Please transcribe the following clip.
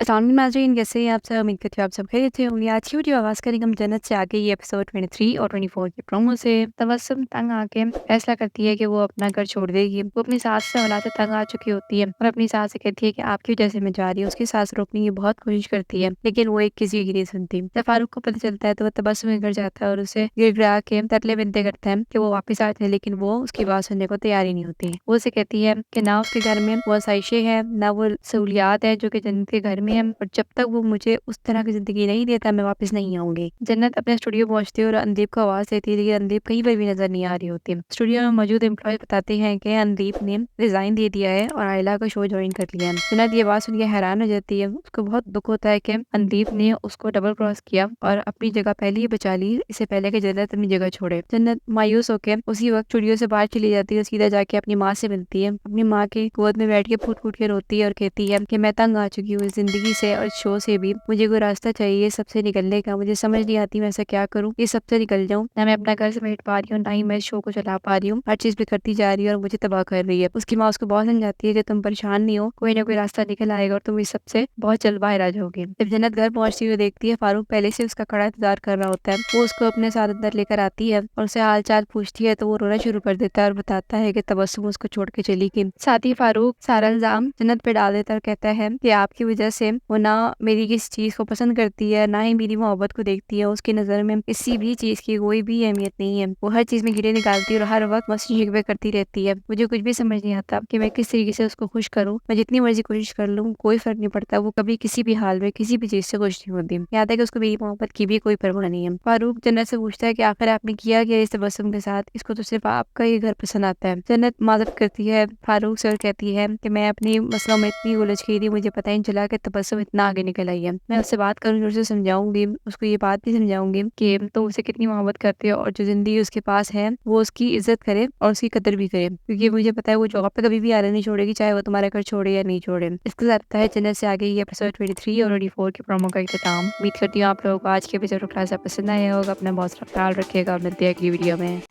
अस्सलाम वालेकुम नाज़रीन, कैसे हैं आप सब? उम्मीद करती हूँ आप सब खैरियत से होंगे। आज की वीडियो आगाज़ करेंगे हम जन्नत से आगे ये एपिसोड 23 और 24 के प्रोमो से। तबस्सुम तंग आके फैसला करती है कि वो अपना घर छोड़ देगी। वो अपनी सास से औलाद से तंग आ चुकी होती है और अपनी सास से कहती है कि आपकी वजह से मैं जा रही हूँ। उसकी सास रोकने की बहुत कोशिश करती है, लेकिन वो एक किसी की नहीं सुनती। जब फारूक को पता चलता है तो वो तबस्सुम के घर जाता है और उसे गिड़गिड़ा के तरले बिनते करता है कि वो वापस आ जाए, लेकिन वो उसकी बात सुनने को तैयार ही नहीं होती। वो उसे कहती है कि ना उसके घर में वो आसाइशें हैं, ना वो सहूलियात है जो कि जन्नत के घर में है, और जब तक वो मुझे उस तरह की ज़िंदगी नहीं देता मैं वापस नहीं आऊँगी। जन्नत अपने स्टूडियो पहुँचती है और अंदीप को आवाज़ देती है, लेकिन अंदीप कहीं पर भी नज़र नहीं आ रही होती। स्टूडियो में मौजूद एम्प्लॉय बताते हैं कि अंदीप ने रिज़ाइन दे दिया है और आयला का शो ज्वाइन कर लिया है। जन्नत ये बात सुन के हैरान हो जाती है। उसको बहुत दुःख होता है कि अंदीप ने उसको डबल क्रॉस किया और अपनी जगह पहले ही बचा ली, इससे पहले कि जन्नत अपनी जगह छोड़े। जन्नत मायूस होकर उसी वक्त स्टूडियो से बाहर चली जाती है और सीधा जाके अपनी माँ से मिलती है। अपनी माँ की गोद में बैठ के फूट-फूट के रोती है और कहती है कि मैं तंग आ चुकी हूँ इस ज़िंदगी से और इस शो से भी। मुझे कोई रास्ता चाहिए सबसे निकलने का। मुझे समझ नहीं आती मैं ऐसा क्या करूँ कि सबसे निकल जाऊँ। ना मैं अपना घर समेट पा रही हूँ, ना ही मैं इस शो को चला पा रही हूँ। हर चीज़ बिगड़ती जा रही है और मुझे तबाह कर रही है। उसकी माँ उसको बहुत समझाती है कि तुम परेशान नहीं हो, कोई ना कोई रास्ता निकल आएगा और तुम इस सबसे बहुत जल्द बाहर आ जाओगे। जब जन्नत घर पहुंचती हुई देखती है फारूक पहले से उसका कड़ा इंतजार कर रहा होता है। वो उसको अपने साथ अंदर लेकर आती है और उसे हाल चाल पूछती है तो वो रोना शुरू कर देता है और बताता है कि तबस्सुम उसको छोड़ के चली गई। साथ ही फारूक सारा इल्जाम जन्नत पे डाल देता है और कहता है कि आपकी वजह से वो ना मेरी किसी चीज को पसंद करती है, ना ही मेरी मोहब्बत को देखती है। उसकी नजर में किसी भी चीज की कोई भी अहमियत नहीं है। वो हर चीज में कीड़े निकालती है और हर वक्त मस्ती शिकवे करती रहती है। मुझे कुछ भी समझ नहीं आता कि मैं किस तरीके से उसको खुश करूं। मैं जितनी मर्जी कोशिश कर लूं कोई फर्क नहीं पड़ता। वो कभी किसी भी हाल में किसी भी चीज से खुश नहीं होती। यहाँ तक कि उसको मेरी मोहब्बत की भी कोई परवाह नहीं है। फारूक जन्नत से पूछता है कि आखिर आपने किया क्या इस तबस्सुम के साथ? इसको तो सिर्फ आपका ही घर पसंद आता है। जन्नत माजरत करती है फारूक से और कहती है कि मैं अपनी मसलों में इतनी उलझ गई थी, मुझे पता ही नहीं चला कि तबस्सुम इतना आगे निकल आई है। मैं उससे बात करूंगी, उसे समझाऊंगी, उसको ये बात भी समझाऊंगी कि तो उसे कितनी मोहब्बत करती है और जो जिंदगी उसके पास है वो उसकी इज्जत करे और उसकी कदर भी करे, क्योंकि मुझे पता है वो जॉब पे कभी भी आना नहीं छोड़ेगी, चाहे वो तुम्हारा घर छोड़े या नहीं छोड़े। इसके साथ है जन्नत से आगे ये एपिसोड 23 और 24 के प्रोमो का इख्तिताम। उम्मीद करती हूँ आप लोगों को आज के एपिसोड क्लास पसंद आया होगा। अपना बहुत सारा ख्याल रखिएगा और मिलते हैं अगली वीडियो में।